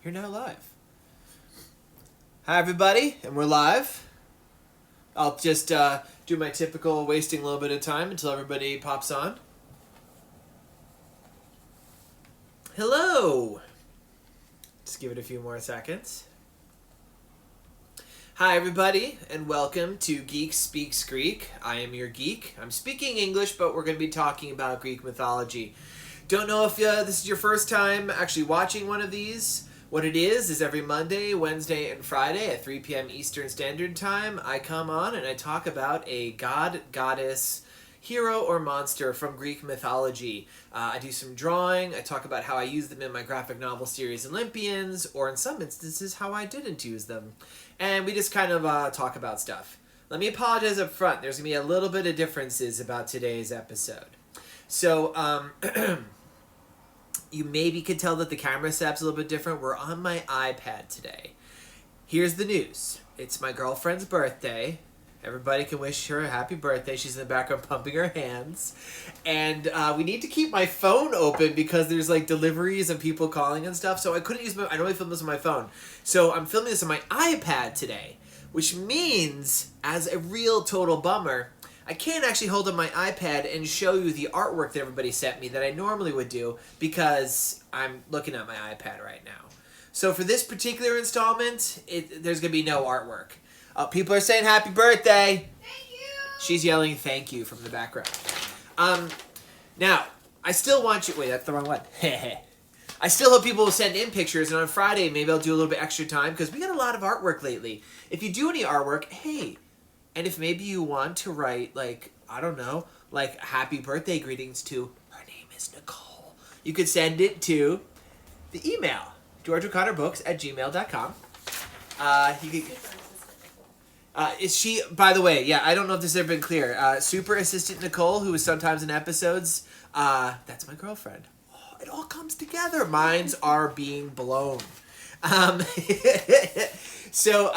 You're now live. Hi, everybody, and we're live. I'll just do my typical wasting a little bit of time until everybody pops on. Hello! Just give it a few more seconds. Hi, everybody, and welcome to Geek Speaks Greek. I am your geek. I'm speaking English, but we're going to be talking about Greek mythology. Don't know if this is your first time actually watching one of these. What it is every Monday, Wednesday, and Friday at 3 p.m. Eastern Standard Time, I come on and I talk about a god, goddess, hero, or monster from Greek mythology. I do some drawing, I talk about how I use them in my graphic novel series Olympians, or in some instances how I didn't use them. And we just kind of talk about stuff. Let me apologize up front, there's going to be a little bit of differences about today's episode. So, you maybe could tell that the camera setup's a little bit different. We're on my iPad today. Here's the news. It's my girlfriend's birthday. Everybody can wish her a happy birthday. She's in the background pumping her hands. And we need to keep my phone open because there's like deliveries and people calling and stuff. So I couldn't use I normally film this on my phone. So I'm filming this on my iPad today. Which means, as a real total bummer, I can't actually hold up my iPad and show you the artwork that everybody sent me that I normally would do because I'm looking at my iPad right now. So for this particular installment, there's going to be no artwork. People are saying happy birthday. Thank you. She's yelling thank you from the background. Now, I still want you... Wait, that's the wrong one. I still hope people will send in pictures, and on Friday maybe I'll do a little bit extra time because we got a lot of artwork lately. If you do any artwork, hey... And if maybe you want to write, like, I don't know, like, happy birthday greetings to, her name is Nicole, you could send it to the email, georgeoconnorbooks@gmail.com. Is she, by the way, yeah, I don't know if this has ever been clear, super assistant Nicole, who is sometimes in episodes, that's my girlfriend. Oh, it all comes together. Minds are being blown. So,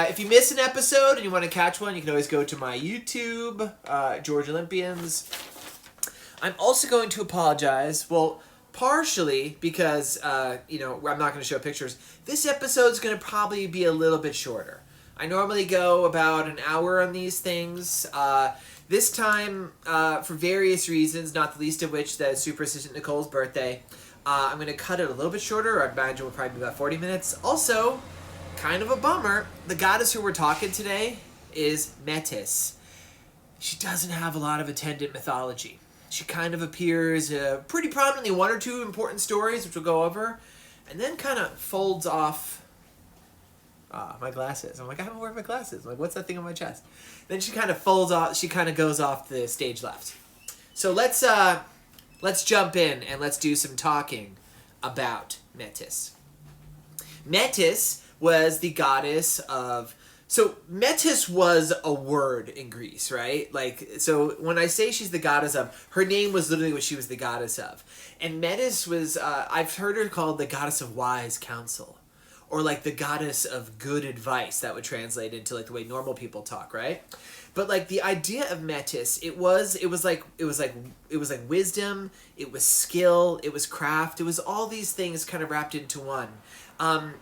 if you miss an episode and you want to catch one, you can always go to my YouTube, George Olympians. I'm also going to apologize, well, partially because, I'm not going to show pictures. This episode's going to probably be a little bit shorter. I normally go about an hour on these things. This time, for various reasons, not the least of which that is Super Assistant Nicole's birthday, I'm going to cut it a little bit shorter. I imagine we'll probably be about 40 minutes. Also... kind of a bummer. The goddess who we're talking today is Metis. She doesn't have a lot of attendant mythology. She kind of appears pretty prominently in one or two important stories, which we'll go over, and then kind of folds off my glasses. I'm like, I haven't worn my glasses. I'm like, what's that thing on my chest? Then she kind of folds off. She kind of goes off the stage left. So let's jump in and let's do some talking about Metis. Metis was the goddess of... So, Metis was a word in Greece, right? Like, so when I say she's the goddess of, her name was literally what she was the goddess of. And Metis was, I've heard her called the goddess of wise counsel. Or like the goddess of good advice. That would translate into like the way normal people talk, right? But like the idea of Metis, it was like wisdom, it was skill, it was craft, it was all these things kind of wrapped into one. And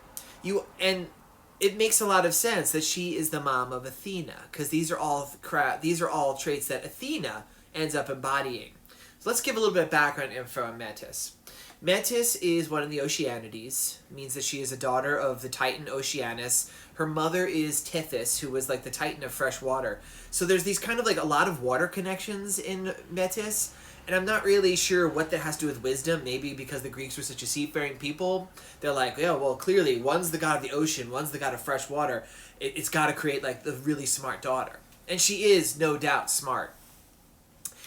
it makes a lot of sense that she is the mom of Athena, because these are all traits that Athena ends up embodying. So let's give a little bit of background info on Metis. Metis is one of the Oceanides, means that she is a daughter of the Titan Oceanus. Her mother is Tethys, who was like the Titan of fresh water. So there's these kind of like a lot of water connections in Metis. And I'm not really sure what that has to do with wisdom. Maybe because the Greeks were such a seafaring people. They're like, yeah, well, clearly, one's the god of the ocean, one's the god of fresh water. It's got to create, like, the really smart daughter. And she is, no doubt, smart.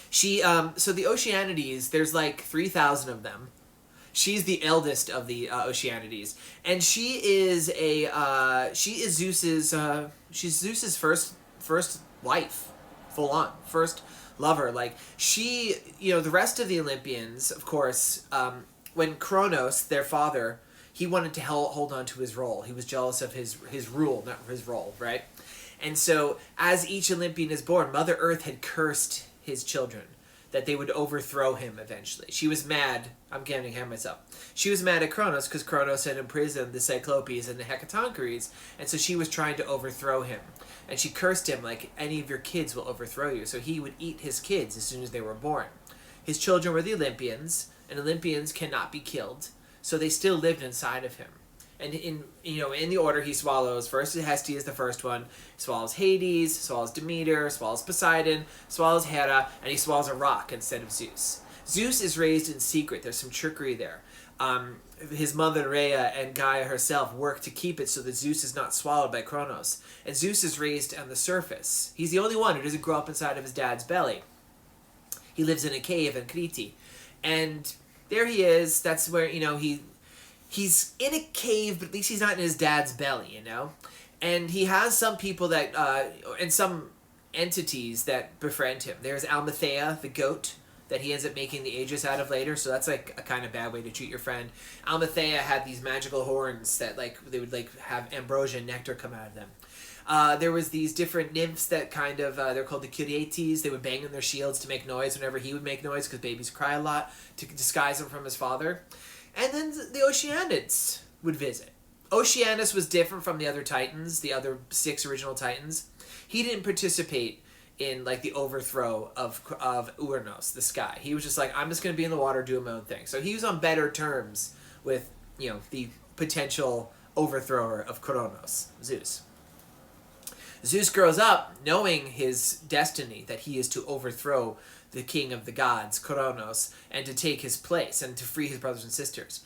So the Oceanides, there's, like, 3,000 of them. She's the eldest of the Oceanides. And she is Zeus's first wife. Full on. First lover. Like, she, the rest of the Olympians, of course, when Kronos, their father, he wanted to hold on to his role. He was jealous of his rule, not his role, right? And so, as each Olympian is born, Mother Earth had cursed his children. that they would overthrow him eventually. She was mad. I'm getting ahead of myself. She was mad at Kronos because Kronos had imprisoned the Cyclopes and the Hecatoncheires, and so she was trying to overthrow him. And she cursed him like, any of your kids will overthrow you. So he would eat his kids as soon as they were born. His children were the Olympians, and Olympians cannot be killed, so they still lived inside of him. And in the order he swallows, first Hestia is the first one. He swallows Hades, swallows Demeter, swallows Poseidon, swallows Hera, and he swallows a rock instead of Zeus. Zeus is raised in secret. There's some trickery there. His mother Rhea and Gaia herself work to keep it so that Zeus is not swallowed by Kronos. And Zeus is raised on the surface. He's the only one who doesn't grow up inside of his dad's belly. He lives in a cave in Crete. And there he is. That's where, he's in a cave, but at least he's not in his dad's belly, And he has some people that, and some entities that befriend him. There's Almathea, the goat, that he ends up making the Aegis out of later, so that's like a kind of bad way to treat your friend. Almathea had these magical horns that they would have ambrosia and nectar come out of them. There was these different nymphs that kind of, they're called the Curetes. They would bang on their shields to make noise whenever he would make noise, because babies cry a lot, to disguise him from his father. And then the Oceanids would visit. Oceanus was different from the other Titans, the other 6 original Titans. He didn't participate in the overthrow of Uranus, the sky. He was just like, I'm just going to be in the water doing my own thing. So he was on better terms with, the potential overthrower of Kronos, Zeus. Zeus grows up knowing his destiny, that he is to overthrow the king of the gods, Kronos, and to take his place and to free his brothers and sisters.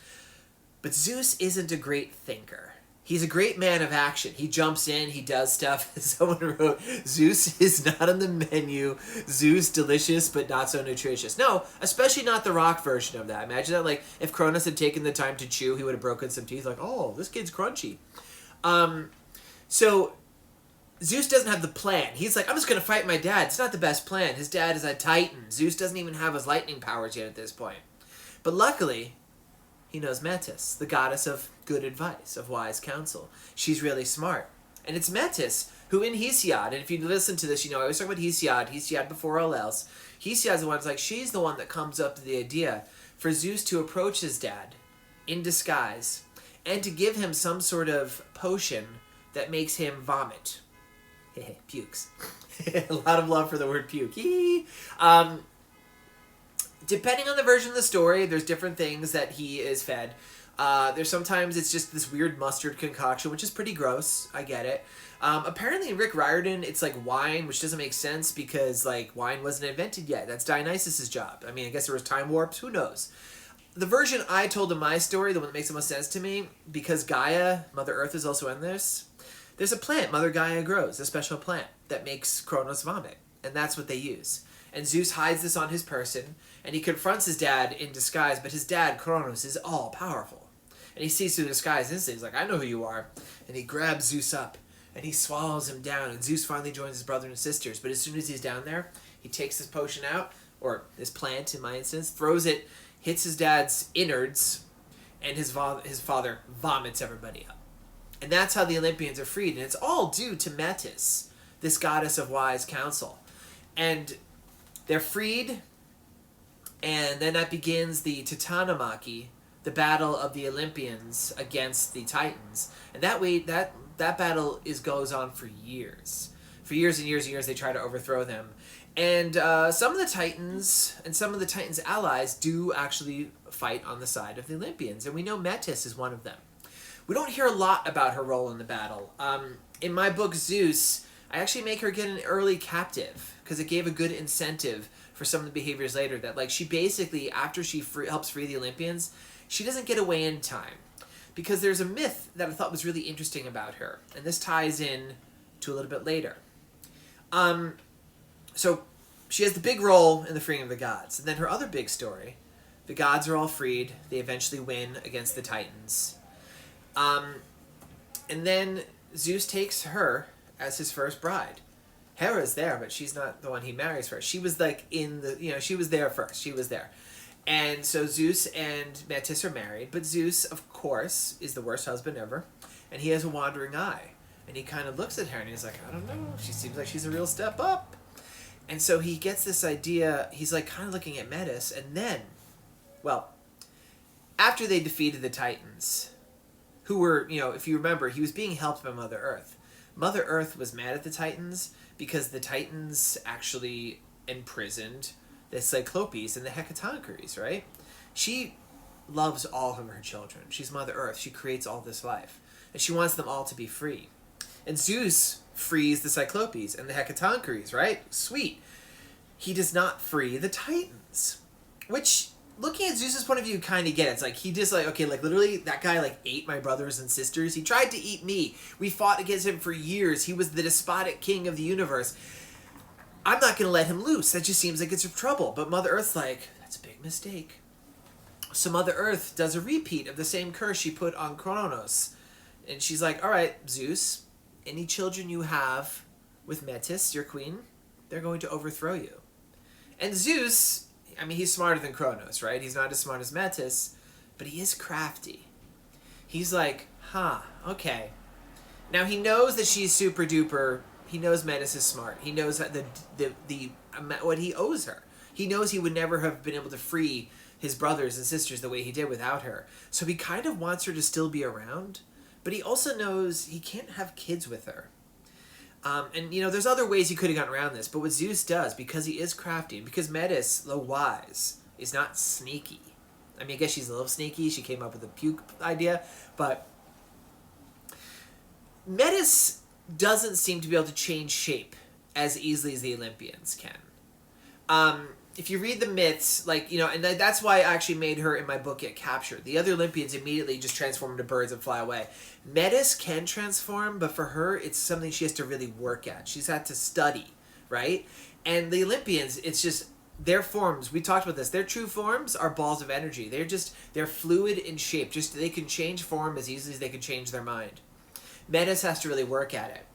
But Zeus isn't a great thinker. He's a great man of action. He jumps in, he does stuff. Someone wrote, Zeus is not on the menu. Zeus, delicious, but not so nutritious. No, especially not the rock version of that. Imagine that, if Cronus had taken the time to chew, he would have broken some teeth. Oh, this kid's crunchy. So Zeus doesn't have the plan. He's like, I'm just going to fight my dad. It's not the best plan. His dad is a titan. Zeus doesn't even have his lightning powers yet at this point. But luckily, he knows Metis, the goddess of good advice, of wise counsel. She's really smart. And it's Metis, who in Hesiod, and if you listen to this, I always talk about Hesiod before all else. Hesiod's the one she's the one that comes up with the idea for Zeus to approach his dad in disguise and to give him some sort of potion that makes him vomit. Pukes. A lot of love for the word puke. Depending on the version of the story, there's different things that he is fed. There's sometimes it's just this weird mustard concoction, which is pretty gross. I get it. Apparently in Rick Riordan, it's like wine, which doesn't make sense because wine wasn't invented yet. That's Dionysus's job. I guess there was time warps. Who knows? The version I told in my story, the one that makes the most sense to me, because Gaia, Mother Earth, is also in this. There's a plant Mother Gaia grows, a special plant that makes Kronos vomit, and that's what they use. And Zeus hides this on his person, and he confronts his dad in disguise, but his dad, Kronos, is all-powerful. And he sees through the disguise instantly. He's like, I know who you are. And he grabs Zeus up, and he swallows him down, and Zeus finally joins his brothers and sisters. But as soon as he's down there, he takes his potion out, or this plant in my instance, throws it, hits his dad's innards, and his father vomits everybody up. And that's how the Olympians are freed. And it's all due to Metis, this goddess of wise counsel. And they're freed, and then that begins the Titanomachy, the battle of the Olympians against the Titans. And that way, that battle goes on for years. For years and years and years, they try to overthrow them. And some of the Titans and some of the Titans' allies do actually fight on the side of the Olympians. And we know Metis is one of them. We don't hear a lot about her role in the battle. In my book, Zeus, I actually make her get an early captive because it gave a good incentive for some of the behaviors later that she basically, after she helps free the Olympians, she doesn't get away in time. Because there's a myth that I thought was really interesting about her. And this ties in to a little bit later. So she has the big role in the freeing of the gods. And then her other big story, the gods are all freed. They eventually win against the Titans. And then Zeus takes her as his first bride. Hera's there, but she's not the one he marries first. She was she was there first. She was there. And so Zeus and Metis are married, but Zeus, of course, is the worst husband ever, and he has a wandering eye. And he kind of looks at her and he's like, I don't know, she seems like she's a real step up. And so he gets this idea, he's like kind of looking at Metis, and then, well, after they defeated the Titans, who were, if you remember, he was being helped by Mother Earth. Mother Earth was mad at the Titans because the Titans actually imprisoned the Cyclopes and the Hecatoncheires, right? She loves all of her children. She's Mother Earth. She creates all this life. And she wants them all to be free. And Zeus frees the Cyclopes and the Hecatoncheires, right? Sweet. He does not free the Titans. Which, looking at Zeus's point of view, you kind of get it. It's like, he just okay, literally, that guy, ate my brothers and sisters. He tried to eat me. We fought against him for years. He was the despotic king of the universe. I'm not going to let him loose. That just seems like it's trouble. But Mother Earth's like, that's a big mistake. So Mother Earth does a repeat of the same curse she put on Kronos. And she's like, all right, Zeus, any children you have with Metis, your queen, they're going to overthrow you. And Zeus, he's smarter than Kronos, right? He's not as smart as Metis, but he is crafty. He's like, okay. Now he knows that she's super duper. He knows Metis is smart. He knows that what he owes her. He knows he would never have been able to free his brothers and sisters the way he did without her. So he kind of wants her to still be around, but he also knows he can't have kids with her. And there's other ways he could have gotten around this, but what Zeus does, because he is crafty, and because Metis, though wise, is not sneaky. I guess she's a little sneaky. She came up with the puke idea, but Metis doesn't seem to be able to change shape as easily as the Olympians can. If you read the myths, and that's why I actually made her in my book get captured. The other Olympians immediately just transform into birds and fly away. Metis can transform, but for her, it's something she has to really work at. She's had to study, right? And the Olympians, it's just their forms. We talked about this. Their true forms are balls of energy. They're fluid in shape. Just they can change form as easily as they can change their mind. Metis has to really work at it.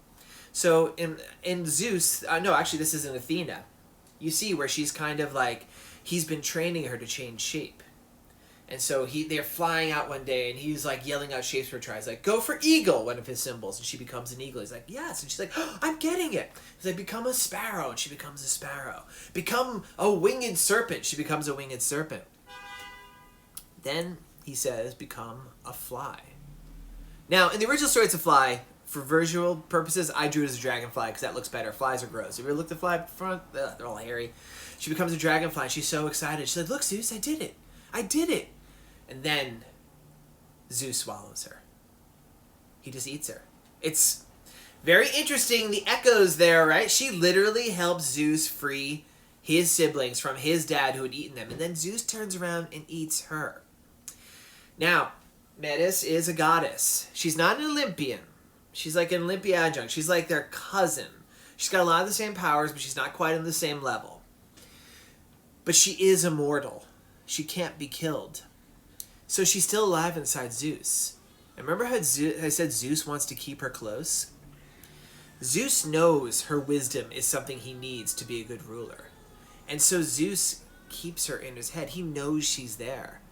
So in Zeus, no, actually this is in Athena. You see where she's kind of he's been training her to change shape. And so they're flying out one day and he's yelling out shapes for her. He's like, go for eagle, one of his symbols. And she becomes an eagle. He's like, yes. And she's like, oh, I'm getting it. He's like, become a sparrow. And she becomes a sparrow. Become a winged serpent. She becomes a winged serpent. Then he says, become a fly. Now, in the original story, it's a fly. For visual purposes, I drew it as a dragonfly because that looks better. Flies are gross. Have you ever looked at a fly up front? Ugh, they're all hairy. She becomes a dragonfly and she's so excited. She's like, look, Zeus, I did it. I did it. And then Zeus swallows her. He just eats her. It's very interesting, the echoes there, right? She literally helps Zeus free his siblings from his dad who had eaten them. And then Zeus turns around and eats her. Now, Metis is a goddess. She's not an Olympian. She's like an Olympia adjunct. She's like their cousin. She's got a lot of the same powers, but she's not quite on the same level. But she is immortal. She can't be killed. So she's still alive inside Zeus. And remember how I said Zeus wants to keep her close? Zeus knows her wisdom is something he needs to be a good ruler. And so Zeus keeps her in his head. He knows she's there.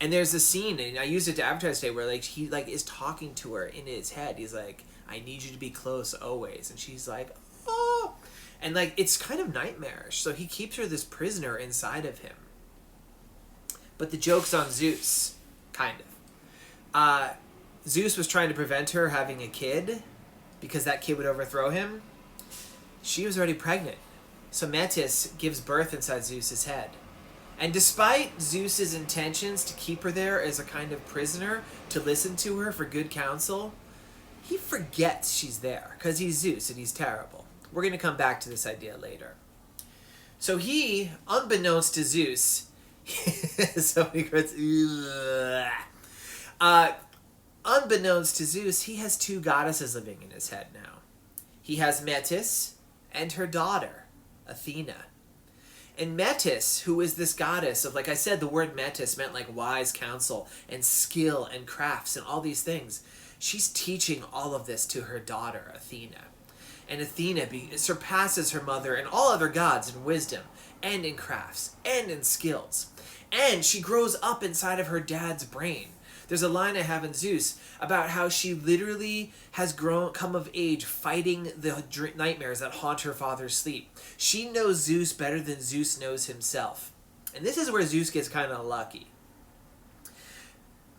And there's a scene, and I used it to advertise today, where he is talking to her in his head. He's like, I need you to be close always. And she's like, oh. And it's kind of nightmarish. So he keeps her this prisoner inside of him. But the joke's on Zeus, kind of. Zeus was trying to prevent her having a kid because that kid would overthrow him. She was already pregnant. So Metis gives birth inside Zeus's head. And despite Zeus's intentions to keep her there as a kind of prisoner, to listen to her for good counsel, he forgets she's there because he's Zeus and he's terrible. We're going to come back to this idea later. So he, unbeknownst to Zeus, so many words, unbeknownst to Zeus, he has two goddesses living in his head now. He has Metis and her daughter, Athena. And Metis, who is this goddess of, like I said, the word Metis meant wise counsel and skill and crafts and all these things. She's teaching all of this to her daughter, Athena. And Athena surpasses her mother and all other gods in wisdom and in crafts and in skills. And she grows up inside of her dad's brain. There's a line I have in Zeus about how she literally has come of age fighting the nightmares that haunt her father's sleep. She knows Zeus better than Zeus knows himself. And this is where Zeus gets kind of lucky.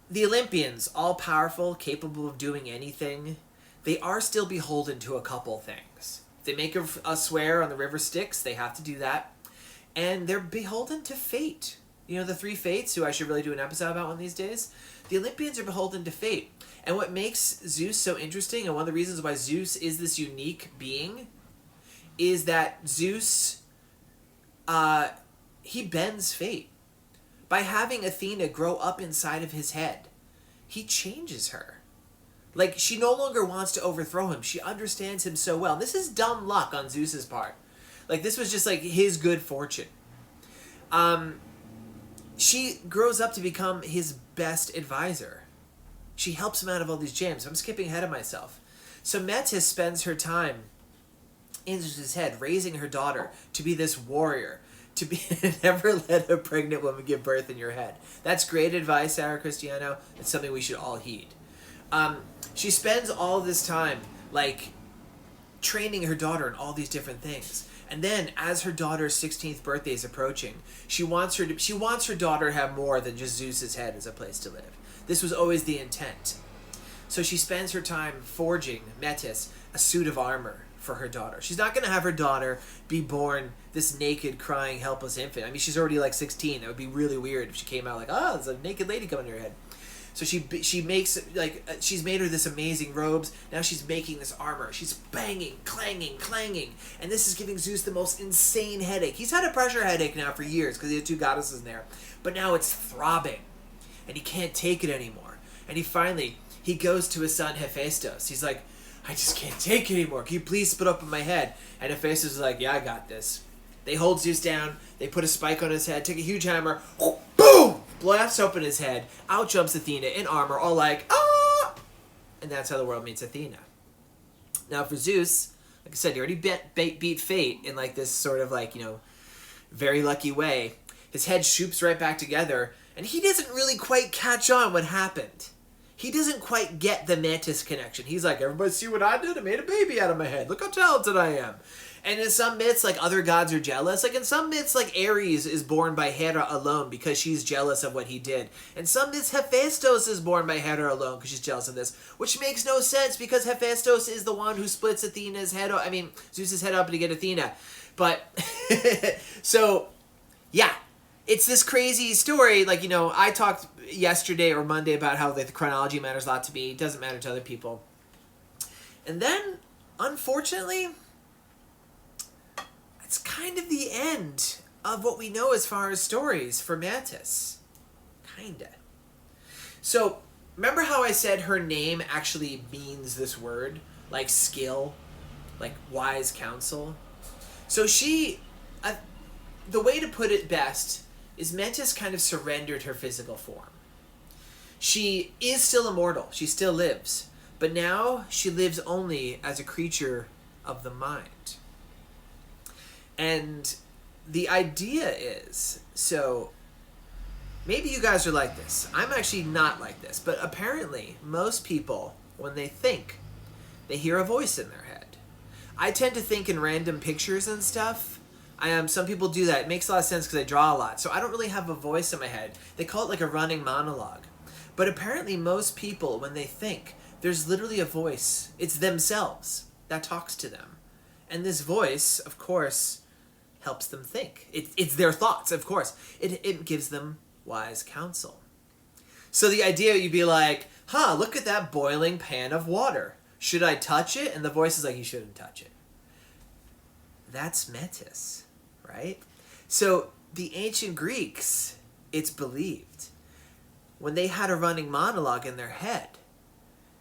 The Olympians, all powerful, capable of doing anything, they are still beholden to a couple things. If they make a swear on the river Styx, they have to do that. And they're beholden to fate. You know, the three fates, who I should really do an episode about one of these days? The Olympians are beholden to fate. And what makes Zeus so interesting, and one of the reasons why Zeus is this unique being, is that Zeus, he bends fate. By having Athena grow up inside of his head, he changes her. Like, she no longer wants to overthrow him. She understands him so well. This is dumb luck on Zeus's part. Like, this was just, like, his good fortune. She grows up to become his best advisor. She helps him out of all these jams. I'm skipping ahead of myself. So Metis spends her time in his head, raising her daughter to be this warrior, to be never let a pregnant woman give birth in your head. That's great advice, Sarah Cristiano. It's something we should all heed. She spends all this time, like, training her daughter in all these different things. And then, as her daughter's 16th birthday is approaching, she wants her daughter to have more than just Zeus's head as a place to live. This was always the intent. So she spends her time forging, Metis, a suit of armor for her daughter. She's not going to have her daughter be born this naked, crying, helpless infant. I mean, she's already like 16. That would be really weird if she came out like, oh, there's a naked lady coming to her head. So she makes, like, she's made her this amazing robes. Now she's making this armor. She's banging, clanging. And this is giving Zeus the most insane headache. He's had a pressure headache now for years because he had two goddesses in there. But now it's throbbing. And he can't take it anymore. And he goes to his son Hephaestus. He's like, I just can't take it anymore. Can you please split up in my head? And Hephaestus is like, yeah, I got this. They hold Zeus down. They put a spike on his head, take a huge hammer, boom! Blasts open his head. Out jumps Athena in armor, all like, ah! And that's how the world meets Athena. Now for Zeus, like I said, he already beat fate in like this sort of like, you know, very lucky way. His head shoots right back together, and he doesn't really quite catch on what happened. He doesn't quite get the Metis connection. He's like, everybody see what I did? I made a baby out of my head. Look how talented I am. And in some myths, like, other gods are jealous. Like, in some myths, like, Ares is born by Hera alone because she's jealous of what he did. In some myths, Hephaestus is born by Hera alone because she's jealous of this. Which makes no sense because Hephaestus is the one who splits Zeus's head up to get Athena. But, so, yeah. It's this crazy story. Like, you know, I talked yesterday or Monday about how, like, the chronology matters a lot to me. It doesn't matter to other people. And then, unfortunately, it's kind of the end of what we know as far as stories for Metis. Kinda. So, remember how I said her name actually means this word? Like skill? Like wise counsel? So she... the way to put it best is Metis kind of surrendered her physical form. She is still immortal. She still lives. But now she lives only as a creature of the mind. And the idea is, so maybe you guys are like this. I'm actually not like this. But apparently, most people, when they think, they hear a voice in their head. I tend to think in random pictures and stuff. Some people do that. It makes a lot of sense because I draw a lot. So I don't really have a voice in my head. They call it like a running monologue. But apparently most people, when they think, there's literally a voice. It's themselves that talks to them. And this voice, of course, helps them think. It's their thoughts, of course. It gives them wise counsel. So the idea, you'd be like, look at that boiling pan of water. Should I touch it? And the voice is like, you shouldn't touch it. That's Metis, right? So the ancient Greeks, it's believed, when they had a running monologue in their head,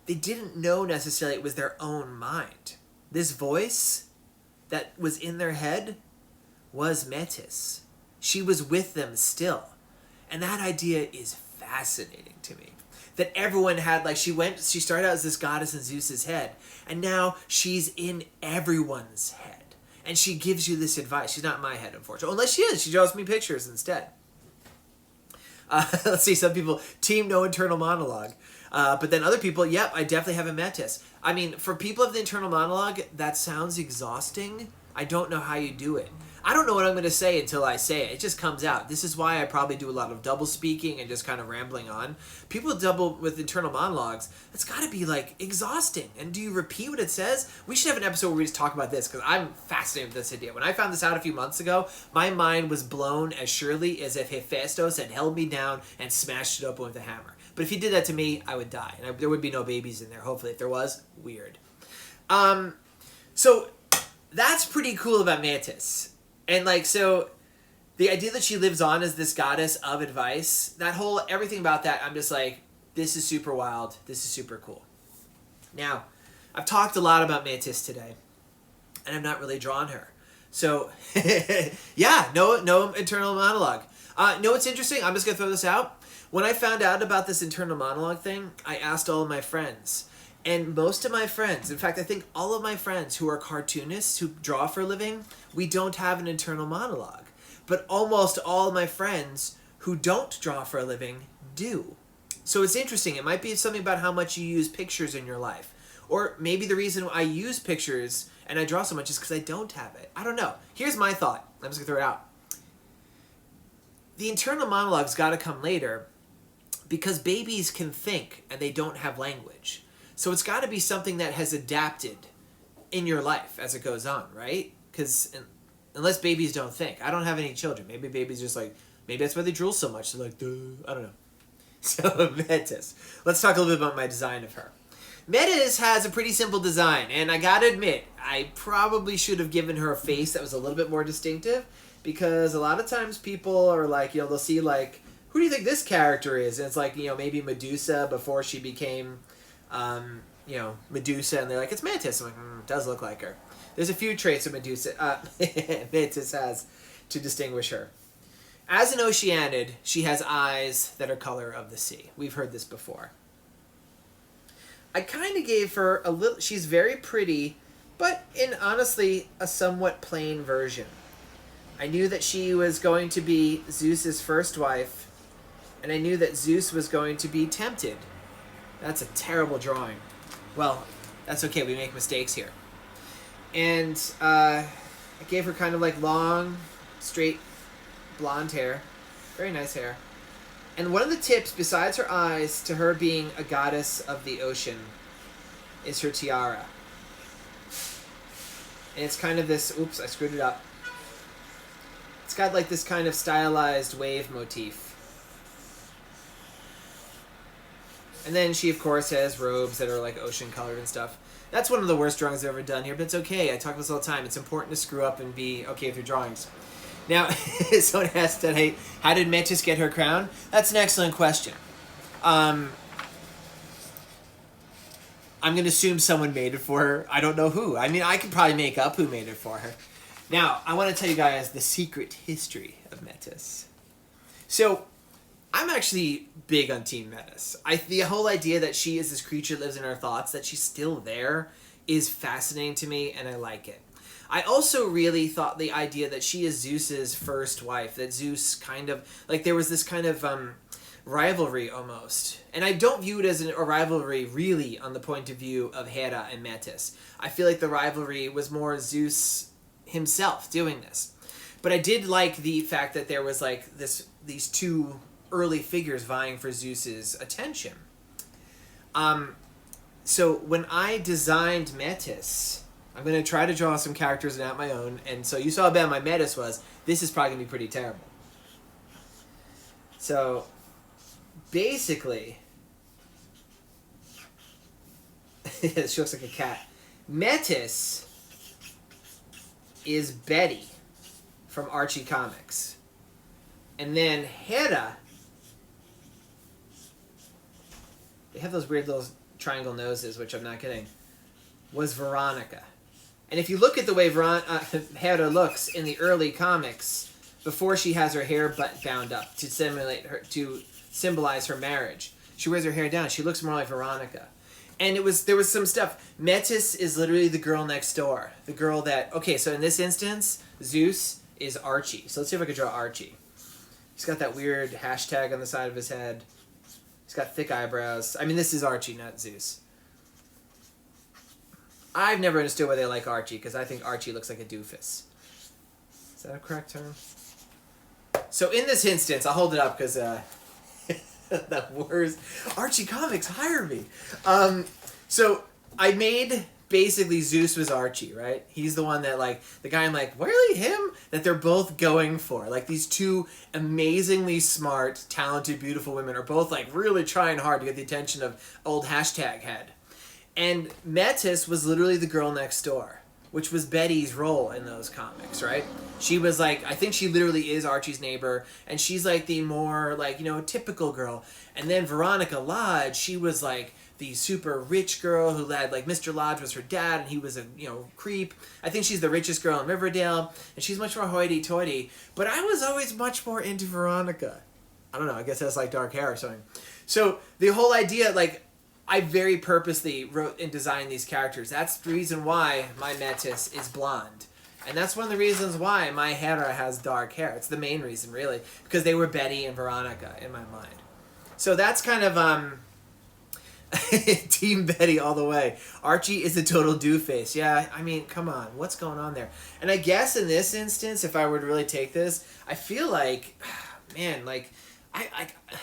they didn't know necessarily it was their own mind. This voice that was in their head was Metis. She was with them still. And that idea is fascinating to me. That everyone had, like, she started out as this goddess in Zeus's head, and now she's in everyone's head. And she gives you this advice. She's not in my head, unfortunately. Unless she is. She draws me pictures instead. Let's see, some people, team no internal monologue. But then other people, yep, I definitely have a Metis. I mean, for people of the internal monologue, that sounds exhausting. I don't know how you do it. I don't know what I'm going to say until I say it. It just comes out. This is why I probably do a lot of double speaking and just kind of rambling on. People double with internal monologues, it's got to be like exhausting. And do you repeat what it says? We should have an episode where we just talk about this because I'm fascinated with this idea. When I found this out a few months ago, my mind was blown as surely as if Hephaestus had held me down and smashed it open with a hammer. But if he did that to me, I would die. And there would be no babies in there, hopefully. If there was, weird. So that's pretty cool about Metis. And like, so the idea that she lives on as this goddess of advice, that whole, everything about that, I'm just like, this is super wild. This is super cool. Now, I've talked a lot about Metis today, and I've not really drawn her. So, yeah, no internal monologue. Know what's interesting? I'm just going to throw this out. When I found out about this internal monologue thing, I asked all of my friends. And most of my friends, in fact, I think all of my friends who are cartoonists, who draw for a living, we don't have an internal monologue. But almost all of my friends who don't draw for a living do. So it's interesting. It might be something about how much you use pictures in your life. Or maybe the reason I use pictures and I draw so much is because I don't have it. I don't know. Here's my thought. I'm just going to throw it out. The internal monologue's got to come later because babies can think and they don't have language. So it's got to be something that has adapted in your life as it goes on, right? Because unless babies don't think. I don't have any children. Maybe babies just like, maybe that's why they drool so much. They're like, duh. I don't know. So Metis. Let's talk a little bit about my design of her. Metis has a pretty simple design. And I got to admit, I probably should have given her a face that was a little bit more distinctive. Because a lot of times people are like, they'll see like, who do you think this character is? And it's like, maybe Medusa before she became... Medusa, and they're like, it's Metis. I'm like, it does look like her. There's a few traits of Medusa, Metis has to distinguish her. As an Oceanid, she has eyes that are color of the sea. We've heard this before. I kind of gave her a little, she's very pretty, but in honestly a somewhat plain version. I knew that she was going to be Zeus's first wife, and I knew that Zeus was going to be tempted. That's a terrible drawing. Well, that's okay. We make mistakes here. And I gave her kind of like long, straight, blonde hair. Very nice hair. And one of the tips, besides her eyes, to her being a goddess of the ocean, is her tiara. And it's kind of this... Oops, I screwed it up. It's got like this kind of stylized wave motif. And then she, of course, has robes that are like ocean-colored and stuff. That's one of the worst drawings I've ever done here, but it's okay. I talk about this all the time. It's important to screw up and be okay with your drawings. Now, someone asked today, how did Metis get her crown? That's an excellent question. I'm going to assume someone made it for her. I don't know who. I mean, I could probably make up who made it for her. Now, I want to tell you guys the secret history of Metis. So... I'm actually big on Team Metis. The whole idea that she is this creature that lives in our thoughts, that she's still there, is fascinating to me, and I like it. I also really thought the idea that she is Zeus's first wife, that Zeus kind of, like there was this kind of rivalry almost. And I don't view it as a rivalry really on the point of view of Hera and Metis. I feel like the rivalry was more Zeus himself doing this. But I did like the fact that there was like these two early figures vying for Zeus's attention. So when I designed Metis, I'm going to try to draw some characters and not my own. And so you saw how bad my Metis was. This is probably going to be pretty terrible. So basically, she looks like a cat. Metis is Betty from Archie Comics. And then Hera, they have those weird little triangle noses, which I'm not getting, was Veronica. And if you look at the way Hera looks in the early comics, before she has her hair bound up to symbolize her marriage, she wears her hair down. She looks more like Veronica. And there was some stuff. Metis is literally the girl next door. The girl that... Okay, so in this instance, Zeus is Archie. So let's see if I can draw Archie. He's got that weird hashtag on the side of his head. He's got thick eyebrows. I mean, this is Archie, not Zeus. I've never understood why they like Archie, because I think Archie looks like a doofus. Is that a correct term? So in this instance, I'll hold it up because that worst. Archie Comics, hire me. So I made basically Zeus was Archie, right? He's the one that like the guy I'm like, really him? That they're both going for. Like these two amazingly smart, talented, beautiful women are both like really trying hard to get the attention of old hashtag head. And Metis was literally the girl next door, which was Betty's role in those comics, right? She was like, I think she literally is Archie's neighbor, and she's like the more like, you know, typical girl. And then Veronica Lodge, she was like the super rich girl who had like Mr. Lodge was her dad, and he was a, you know, creep. I think she's the richest girl in Riverdale, and she's much more hoity-toity. But I was always much more into Veronica. I don't know, I guess that's like dark hair or something. So the whole idea, like, I very purposely wrote and designed these characters. That's the reason why my Metis is blonde. And that's one of the reasons why my Hera has dark hair. It's the main reason, really. Because they were Betty and Veronica in my mind. So that's kind of, Team Betty all the way. Archie is a total doofus. Yeah, I mean, come on. What's going on there? And I guess in this instance, if I were to really take this, I feel like, man, like,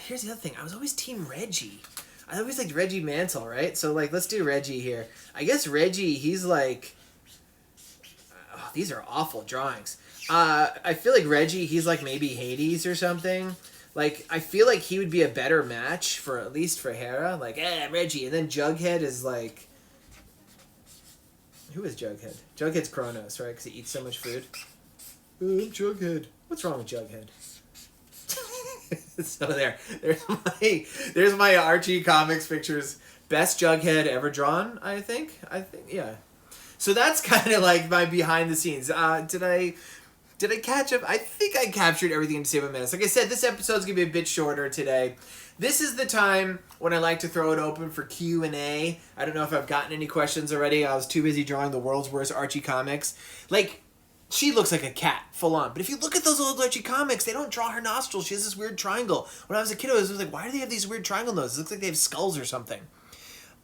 here's the other thing. I was always Team Reggie. I always liked Reggie Mantle, right? So, like, let's do Reggie here. I guess Reggie, he's like... Oh, these are awful drawings. I feel like Reggie, he's like maybe Hades or something. Like, I feel like he would be a better match for, at least for Hera. Like, Reggie. And then Jughead is like... Who is Jughead? Jughead's Kronos, right? Because he eats so much food. Oh, I'm Jughead. What's wrong with Jughead? So there's my Archie Comics pictures. Best Jughead ever drawn, I think, yeah. So that's kind of like my behind the scenes. Did I catch up? I think I captured everything in just about minutes. Like I said, this episode's gonna be a bit shorter today. This is the time when I like to throw it open for Q&A. I don't know if I've gotten any questions already. I was too busy drawing the world's worst Archie Comics. Like, she looks like a cat, full on. But if you look at those old Archie comics, they don't draw her nostrils. She has this weird triangle. When I was a kid, I was like, why do they have these weird triangle noses? It looks like they have skulls or something.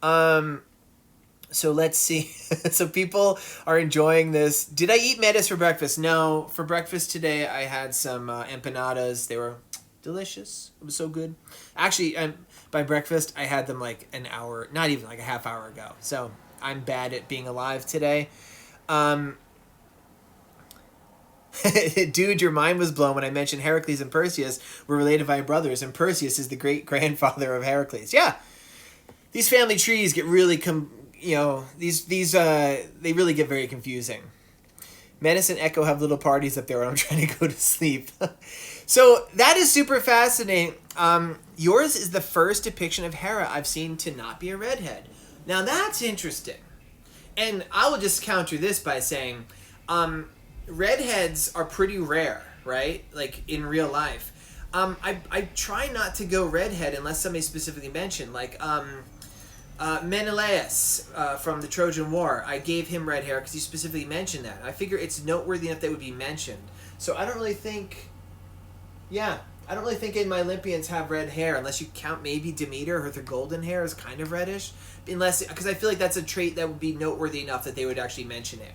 So let's see. So people are enjoying this. Did I eat Metis for breakfast? No. For breakfast today, I had some empanadas. They were delicious. It was so good. Actually, by breakfast, I had them like an hour, not even like a half hour ago. So I'm bad at being alive today. Dude, your mind was blown when I mentioned Heracles and Perseus were related by brothers, and Perseus is the great-grandfather of Heracles. Yeah, these family trees get really, they really get very confusing. Metis and Echo have little parties up there when I'm trying to go to sleep. So that is super fascinating. Yours is the first depiction of Hera I've seen to not be a redhead. Now that's interesting. And I will just counter this by saying... redheads are pretty rare, right? Like, in real life. I try not to go redhead unless somebody specifically mentioned. Like, Menelaus from the Trojan War. I gave him red hair because he specifically mentioned that. I figure it's noteworthy enough that it would be mentioned. So I don't really think... Yeah, I don't really think any of my Olympians have red hair unless you count maybe Demeter. Her golden hair is kind of reddish. Because I feel like that's a trait that would be noteworthy enough that they would actually mention it.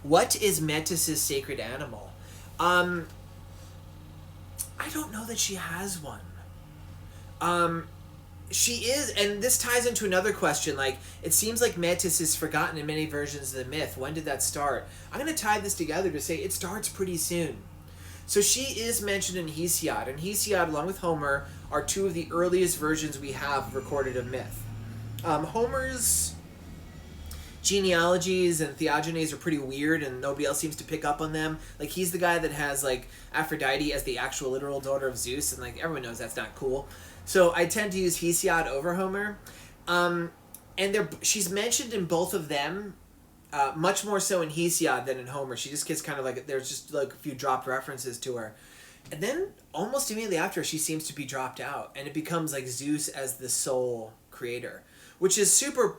What is Metis' sacred animal? I don't know that she has one. She is, and this ties into another question, like, it seems like Metis is forgotten in many versions of the myth. When did that start? I'm going to tie this together to say it starts pretty soon. So she is mentioned in Hesiod, and Hesiod, along with Homer, are two of the earliest versions we have recorded of myth. Homer's genealogies and theogonies are pretty weird, and nobody else seems to pick up on them. Like, he's the guy that has, like, Aphrodite as the actual literal daughter of Zeus, and, like, everyone knows that's not cool. So I tend to use Hesiod over Homer. And she's mentioned in both of them, much more so in Hesiod than in Homer. She just gets kind of like, there's just like a few dropped references to her. And then almost immediately after, she seems to be dropped out, and it becomes like Zeus as the sole creator, which is super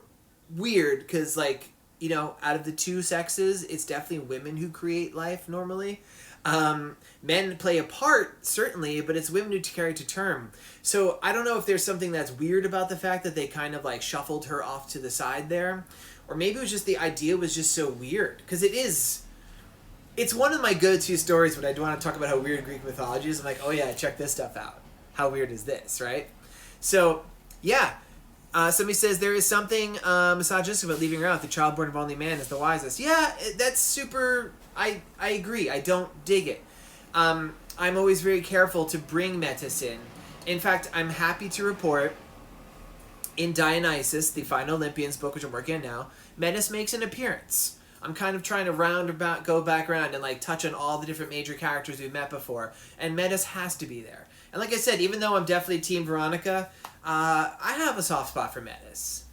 weird because, like, you know, out of the two sexes, it's definitely women who create life normally. Men play a part, certainly, but it's women who carry to term. So I don't know if there's something that's weird about the fact that they kind of like shuffled her off to the side there. Or maybe it was just the idea was just so weird. Because it's one of my go-to stories when I want to talk about how weird Greek mythology is. I'm like, oh yeah, check this stuff out. How weird is this, right? So, yeah. Somebody says there is something misogynistic about leaving her out. The child born of only man is the wisest. Yeah, that's super... I agree. I don't dig it. I'm always very careful to bring Metis in. In fact, I'm happy to report in Dionysus, the final Olympians book, which I'm working on now, Metis makes an appearance. I'm kind of trying to go back around and like touch on all the different major characters we've met before, and Metis has to be there. And like I said, even though I'm definitely Team Veronica, I have a soft spot for Metis.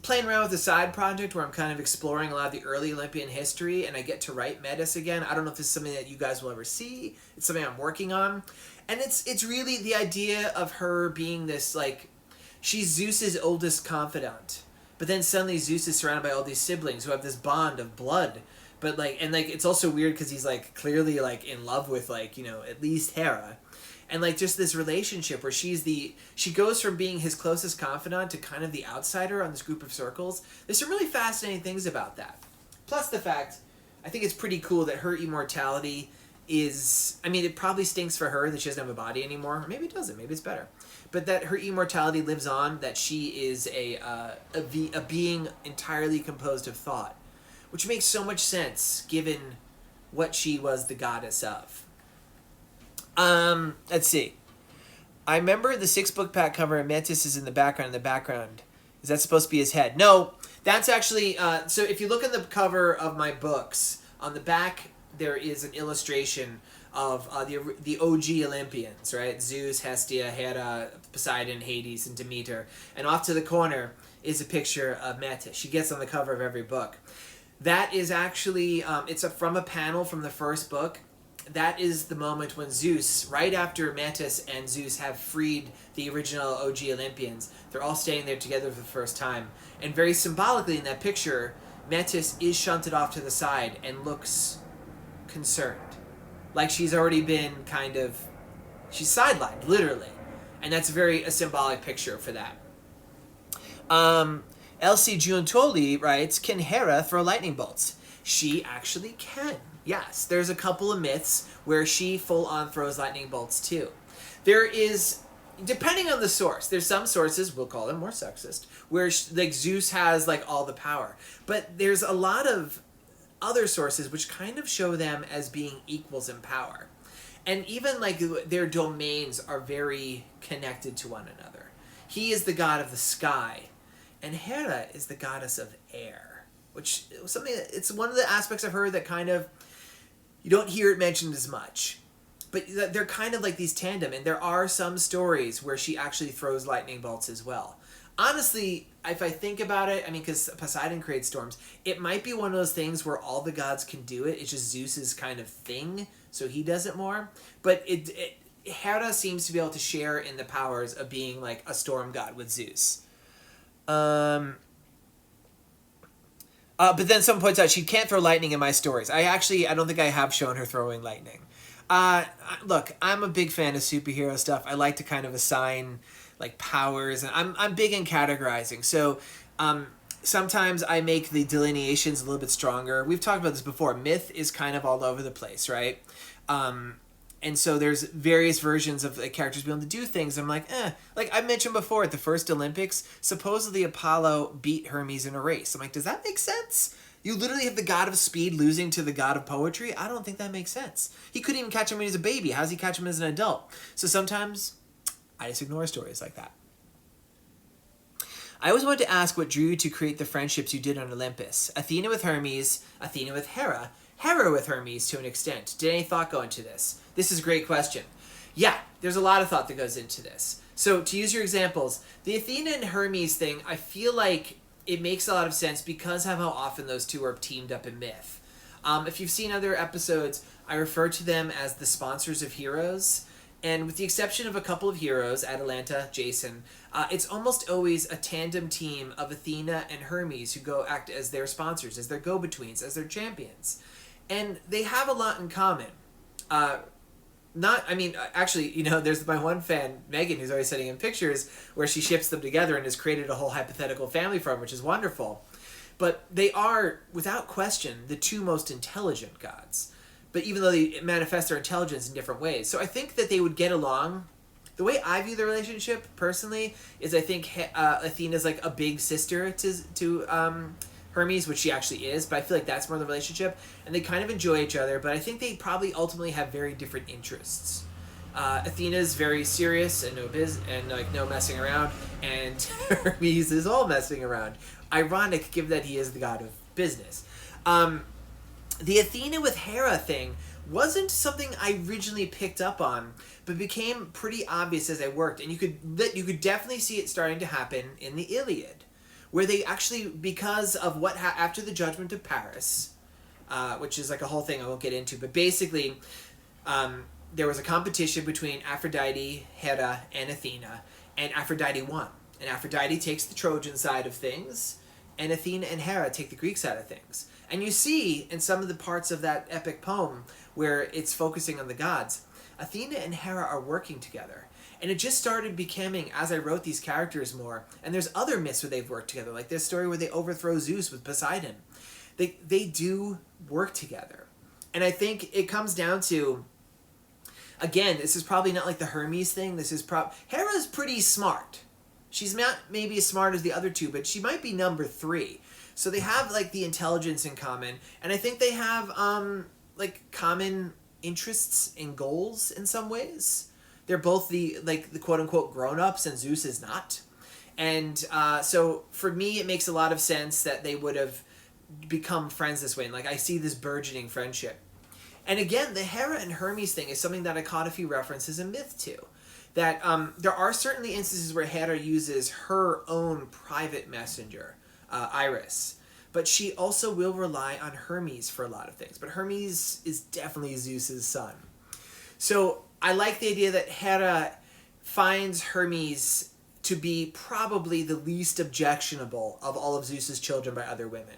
Playing around with a side project where I'm kind of exploring a lot of the early Olympian history, and I get to write Metis again. I don't know if this is something that you guys will ever see. It's something I'm working on. And it's really the idea of her being this, like, she's Zeus's oldest confidant. But then suddenly Zeus is surrounded by all these siblings who have this bond of blood. But, like, and, like, it's also weird because he's, like, clearly, like, in love with, like, you know, at least Hera. And, like, just this relationship where she goes from being his closest confidant to kind of the outsider on this group of circles. There's some really fascinating things about that. Plus the fact, I think it's pretty cool that her immortality is... I mean, it probably stinks for her that she doesn't have a body anymore. Or maybe it doesn't. Maybe it's better. But that her immortality lives on, that she is a being entirely composed of thought. Which makes so much sense, given what she was the goddess of. Let's see. I remember the 6-book pack cover and Metis is in the background. Is that supposed to be his head? No, that's actually, so if you look at the cover of my books, on the back there is an illustration of the OG Olympians, right? Zeus, Hestia, Hera, Poseidon, Hades, and Demeter. And off to the corner is a picture of Metis. She gets on the cover of every book. That is actually, it's from a panel from the first book. That is the moment when Zeus, right after Metis and Zeus have freed the original OG Olympians, they're all staying there together for the first time. And very symbolically in that picture, Metis is shunted off to the side and looks concerned. Like she's already been she's sidelined, literally. And that's a symbolic picture for that. Elsie Giuntoli writes, can Hera throw lightning bolts? She actually can. Yes, there's a couple of myths where she full-on throws lightning bolts too. There is, depending on the source, there's some sources, we'll call them more sexist, where like Zeus has like all the power. But there's a lot of other sources which kind of show them as being equals in power. And even like their domains are very connected to one another. He is the god of the sky, and Hera is the goddess of air. Which it's one of the aspects of her that kind of you don't hear it mentioned as much, but they're kind of like these tandem. And there are some stories where she actually throws lightning bolts as well. Honestly, if I think about it, I mean, because Poseidon creates storms, it might be one of those things where all the gods can do it. It's just Zeus's kind of thing, so he does it more. But Hera seems to be able to share in the powers of being like a storm god with Zeus. But then someone points out she can't throw lightning in my stories. I don't think I have shown her throwing lightning. Look, I'm a big fan of superhero stuff. I like to kind of assign like powers, and I'm big in categorizing. So sometimes I make the delineations a little bit stronger. We've talked about this before. Myth is kind of all over the place, right? And so there's various versions of like, characters being able to do things. I'm like, Like I mentioned before, at the first Olympics, supposedly Apollo beat Hermes in a race. I'm like, does that make sense? You literally have the god of speed losing to the god of poetry? I don't think that makes sense. He couldn't even catch him when he was a baby. How does he catch him as an adult? So sometimes I just ignore stories like that. I always wanted to ask what drew you to create the friendships you did on Olympus. Athena with Hermes, Athena with Hera, Hera with Hermes to an extent. Did any thought go into this? This is a great question. Yeah, there's a lot of thought that goes into this. So to use your examples, the Athena and Hermes thing, I feel like it makes a lot of sense because of how often those two are teamed up in myth. If you've seen other episodes, I refer to them as the sponsors of heroes. And with the exception of a couple of heroes, Atalanta, Jason, it's almost always a tandem team of Athena and Hermes who go act as their sponsors, as their go-betweens, as their champions. And they have a lot in common. Actually, there's my one fan, Megan, who's always sending in pictures where she ships them together and has created a whole hypothetical family from, which is wonderful. But they are, without question, the two most intelligent gods. But even though they manifest their intelligence in different ways. So I think that they would get along. The way I view the relationship, personally, is I think Athena's like a big sister to Hermes, which she actually is, but I feel like that's more the relationship. And they kind of enjoy each other, but I think they probably ultimately have very different interests. Athena's very serious and no messing around, and Hermes is all messing around. Ironic, given that he is the god of business. The Athena with Hera thing wasn't something I originally picked up on, but became pretty obvious as I worked, and you could definitely see it starting to happen in the Iliad, where they actually, because of what after the judgment of Paris, which is like a whole thing I won't get into, but basically, there was a competition between Aphrodite, Hera, and Athena, and Aphrodite won. And Aphrodite takes the Trojan side of things, and Athena and Hera take the Greek side of things. And you see in some of the parts of that epic poem where it's focusing on the gods, Athena and Hera are working together. And it just started becoming, as I wrote these characters more, and there's other myths where they've worked together, like this story where they overthrow Zeus with Poseidon. They do work together. And I think it comes down to, again, this is probably not like the Hermes thing. Hera's pretty smart. She's not maybe as smart as the other two, but she might be number 3. So they have like the intelligence in common, and I think they have like common interests and goals in some ways. They're both the quote unquote grown-ups, and Zeus is not. And so for me, it makes a lot of sense that they would have become friends this way. And like I see this burgeoning friendship. And again, the Hera and Hermes thing is something that I caught a few references in myth to. That there are certainly instances where Hera uses her own private messenger, Iris. But she also will rely on Hermes for a lot of things. But Hermes is definitely Zeus's son. So I like the idea that Hera finds Hermes to be probably the least objectionable of all of Zeus's children by other women.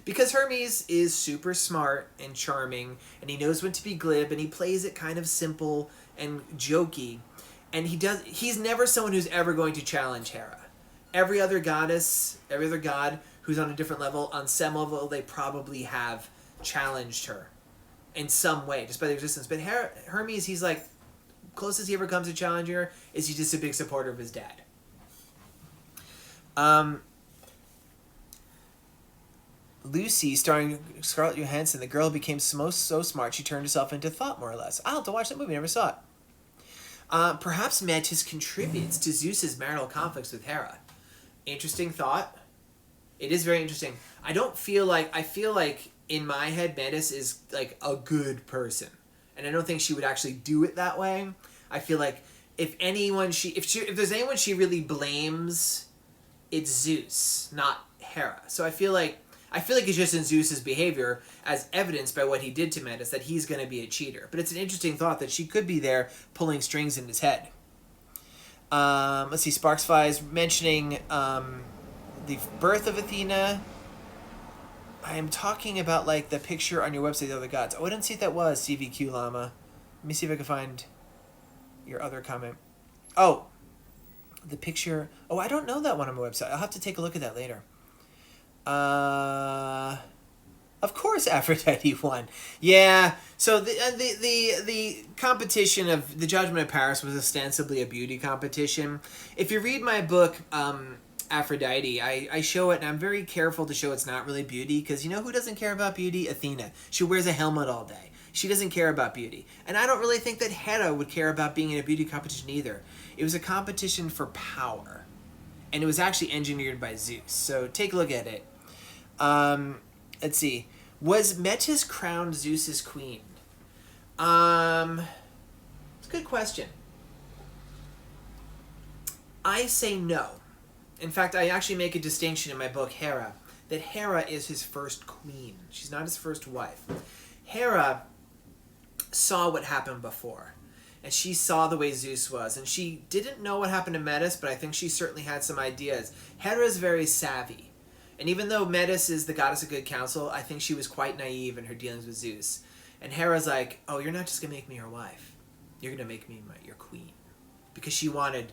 Because Hermes is super smart and charming, and he knows when to be glib, and he plays it kind of simple and jokey. And he's never someone who's ever going to challenge Hera. Every other goddess, every other god who's on a different level, on some level, they probably have challenged her in some way, just by their existence. But Hermes, he's like, closest he ever comes to challenging her is he's just a big supporter of his dad. Lucy, starring Scarlett Johansson, the girl became so smart she turned herself into thought, more or less. I'll have to watch that movie, never saw it. Perhaps Metis contributes to Zeus's marital conflicts with Hera. Interesting thought. It is very interesting. I feel like in my head, Metis is like a good person. And I don't think she would actually do it that way. I feel like if there's anyone she really blames, it's Zeus, not Hera. So I feel like it's just in Zeus's behavior, as evidenced by what he did to Metis, that he's going to be a cheater. But it's an interesting thought that she could be there pulling strings in his head. Let's see, Sparksfly is mentioning the birth of Athena. I am talking about like the picture on your website of the other gods. Oh, I didn't see what that was, CVQ Llama. Let me see if I can find your other comment. Oh, the picture. Oh, I don't know that one on my website. I'll have to take a look at that later. Of course Aphrodite won. Yeah, so the competition of the Judgment of Paris was ostensibly a beauty competition. If you read my book, Aphrodite, I show it, and I'm very careful to show it's not really beauty, because you know who doesn't care about beauty? Athena. She wears a helmet all day. She doesn't care about beauty. And I don't really think that Hera would care about being in a beauty competition either. It was a competition for power. And it was actually engineered by Zeus. So take a look at it. Let's see. Was Metis crowned Zeus's queen? It's a good question. I say no. In fact, I actually make a distinction in my book, Hera, that Hera is his first queen. She's not his first wife. Hera saw what happened before, and she saw the way Zeus was, and she didn't know what happened to Metis, but I think she certainly had some ideas. Hera is very savvy. And even though Metis is the goddess of good counsel, I think she was quite naive in her dealings with Zeus. And Hera's like, oh, you're not just going to make me your wife. You're going to make me your queen. Because she wanted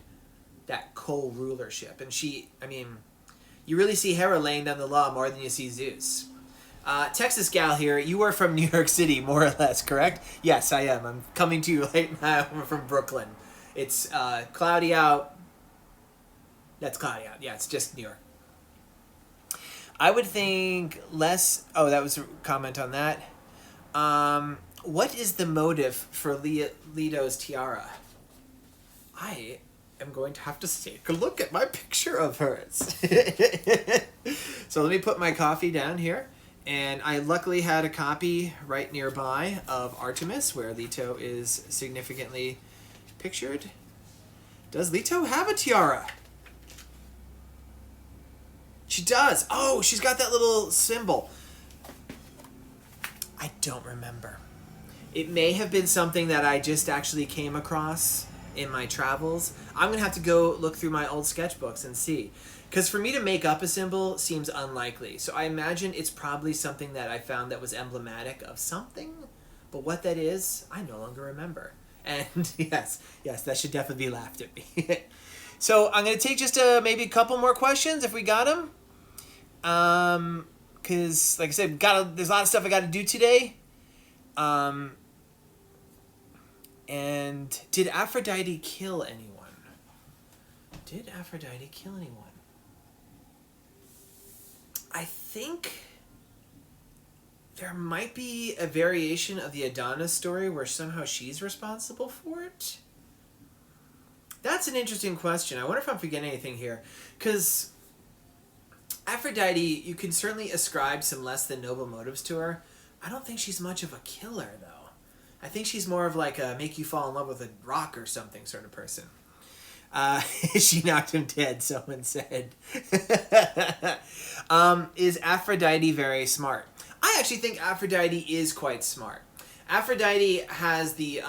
that co-rulership. And you really see Hera laying down the law more than you see Zeus. Texas gal here, you are from New York City, more or less, correct? Yes, I am. I'm coming to you right now from Brooklyn. It's cloudy out. That's cloudy out. Yeah, it's just New York. I would think less... Oh, that was a comment on that. What is the motive for Leto's tiara? I am going to have to take a look at my picture of hers. So let me put my coffee down here. And I luckily had a copy right nearby of Artemis, where Leto is significantly pictured. Does Leto have a tiara? She does. Oh, she's got that little symbol. I don't remember. It may have been something that I just actually came across in my travels. I'm going to have to go look through my old sketchbooks and see. Because for me to make up a symbol seems unlikely. So I imagine it's probably something that I found that was emblematic of something. But what that is, I no longer remember. And yes, that should definitely be laughed at me. So I'm going to take just maybe a couple more questions if we got them. Because, like I said, there's a lot of stuff I got to do today. And did Aphrodite kill anyone? Did Aphrodite kill anyone? I think there might be a variation of the Adonis story where somehow she's responsible for it. That's an interesting question. I wonder if I'm forgetting anything here. Because Aphrodite, you can certainly ascribe some less than noble motives to her. I don't think she's much of a killer, though. I think she's more of like a make you fall in love with a rock or something sort of person. She knocked him dead, someone said. Is Aphrodite very smart? I actually think Aphrodite is quite smart. Aphrodite has the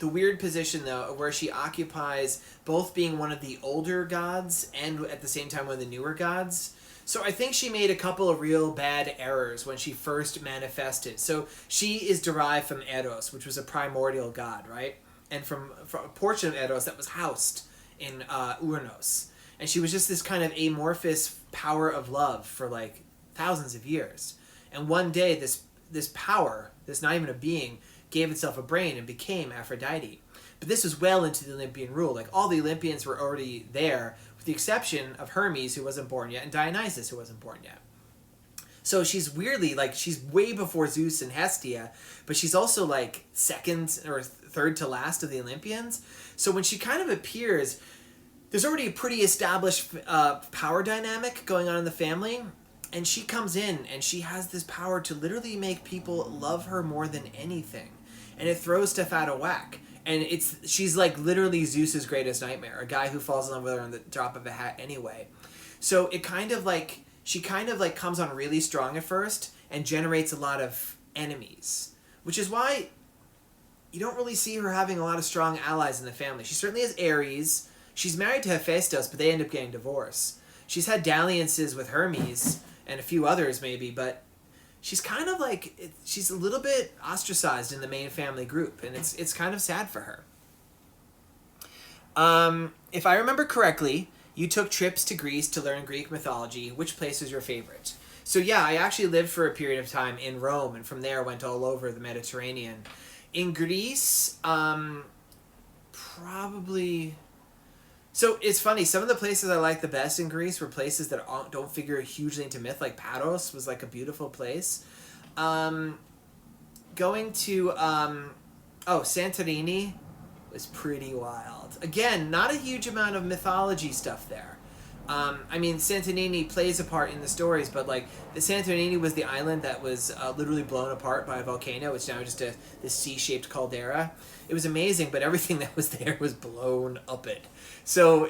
weird position, though, where she occupies both being one of the older gods and at the same time one of the newer gods. So I think she made a couple of real bad errors when she first manifested. So she is derived from Eros, which was a primordial god, right? And from a portion of Eros that was housed in Uranos. And she was just this kind of amorphous power of love for like thousands of years. And one day this power, this not even a being, gave itself a brain and became Aphrodite. But this was well into the Olympian rule. Like all the Olympians were already there, with the exception of Hermes, who wasn't born yet, and Dionysus, who wasn't born yet. So she's weirdly, like, she's way before Zeus and Hestia, but she's also, like, second or third to last of the Olympians. So when she kind of appears, there's already a pretty established power dynamic going on in the family, and she comes in, and she has this power to literally make people love her more than anything. And it throws stuff out of whack. And she's like literally Zeus's greatest nightmare, a guy who falls in love with her on the drop of a hat anyway. So it kind of like, she kind of like comes on really strong at first and generates a lot of enemies, which is why you don't really see her having a lot of strong allies in the family. She certainly has Ares. She's married to Hephaestus, but they end up getting divorced. She's had dalliances with Hermes and a few others maybe, but she's kind of like, she's a little bit ostracized in the main family group, and it's kind of sad for her. If I remember correctly, you took trips to Greece to learn Greek mythology. Which place was your favorite? So yeah, I actually lived for a period of time in Rome, and from there went all over the Mediterranean. In Greece, probably... So it's funny, some of the places I liked the best in Greece were places that don't figure hugely into myth, like Paros was like a beautiful place. Going to, Santorini was pretty wild. Again, not a huge amount of mythology stuff there. Santorini plays a part in the stories, but like the Santorini was the island that was literally blown apart by a volcano. It's now just this C-shaped caldera. It was amazing, but everything that was there was blown up it. So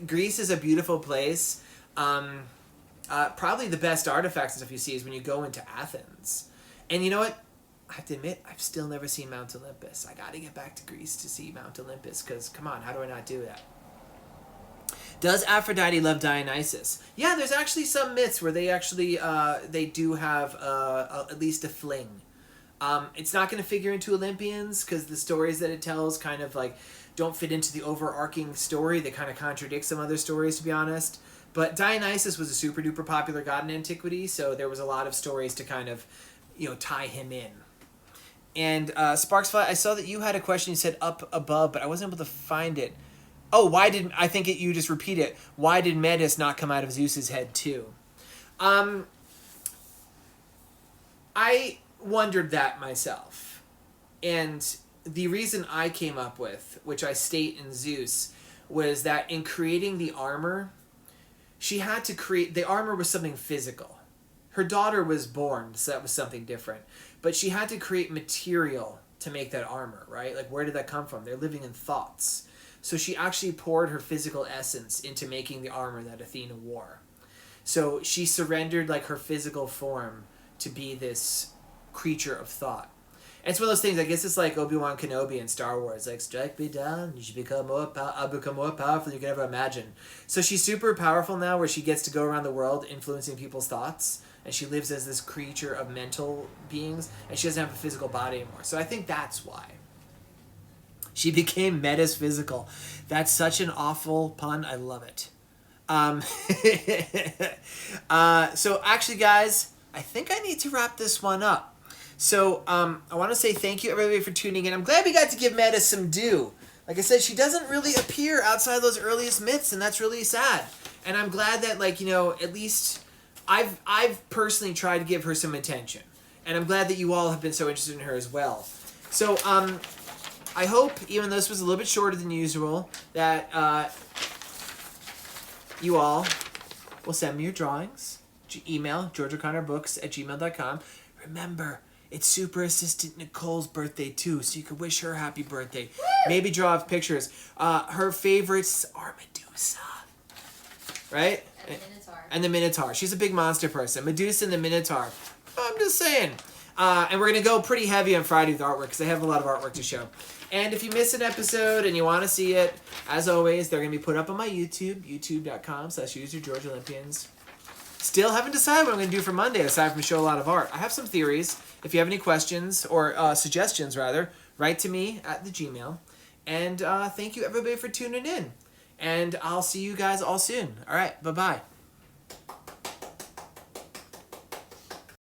Greece is a beautiful place. Probably the best artifacts and stuff you see is when you go into Athens. And you know what? I have to admit, I've still never seen Mount Olympus. I got to get back to Greece to see Mount Olympus because, come on, how do I not do that? Does Aphrodite love Dionysus? Yeah, there's actually some myths where they actually they do have at least a fling. It's not going to figure into Olympians because the stories that it tells kind of like don't fit into the overarching story. They kind of contradict some other stories, to be honest. But Dionysus was a super duper popular god in antiquity, so there was a lot of stories to kind of, tie him in. And Sparksfly, I saw that you had a question. You said up above, but I wasn't able to find it. Oh, I think you just repeat it. Why did Metis not come out of Zeus's head too? I wondered that myself. And the reason I came up with, which I state in Zeus, was that in creating the armor, she had to create... The armor was something physical. Her daughter was born, so that was something different. But she had to create material to make that armor, right? Like, where did that come from? They're living in thoughts. So she actually poured her physical essence into making the armor that Athena wore. So she surrendered, like, her physical form to be this creature of thought. And it's one of those things, I guess it's like Obi-Wan Kenobi in Star Wars. Like, strike me down, you should become I'll become more powerful than you can ever imagine. So she's super powerful now where she gets to go around the world influencing people's thoughts. And she lives as this creature of mental beings. And she doesn't have a physical body anymore. So I think that's why. She became Metis physical. That's such an awful pun. I love it. So actually, guys, I think I need to wrap this one up. So I want to say thank you, everybody, for tuning in. I'm glad we got to give Metis some due. Like I said, she doesn't really appear outside those earliest myths, and that's really sad. And I'm glad that, like, at least I've personally tried to give her some attention. And I'm glad that you all have been so interested in her as well. So I hope, even though this was a little bit shorter than usual, that you all will send me your drawings. Email georgeoconnorbooks@gmail.com. Remember, it's Super Assistant Nicole's birthday too, so you can wish her happy birthday. Maybe draw off pictures. Her favorites are Medusa, right? And the Minotaur. And the Minotaur. She's a big monster person. Medusa and the Minotaur. I'm just saying. And we're going to go pretty heavy on Friday with artwork because I have a lot of artwork to show. And if you miss an episode and you want to see it, as always, they're going to be put up on my YouTube, youtube.com/usergeorgeolympians. Still haven't decided what I'm going to do for Monday, aside from show a lot of art. I have some theories. If you have any questions, or suggestions, rather, write to me at the Gmail. And thank you, everybody, for tuning in. And I'll see you guys all soon. All right, bye-bye.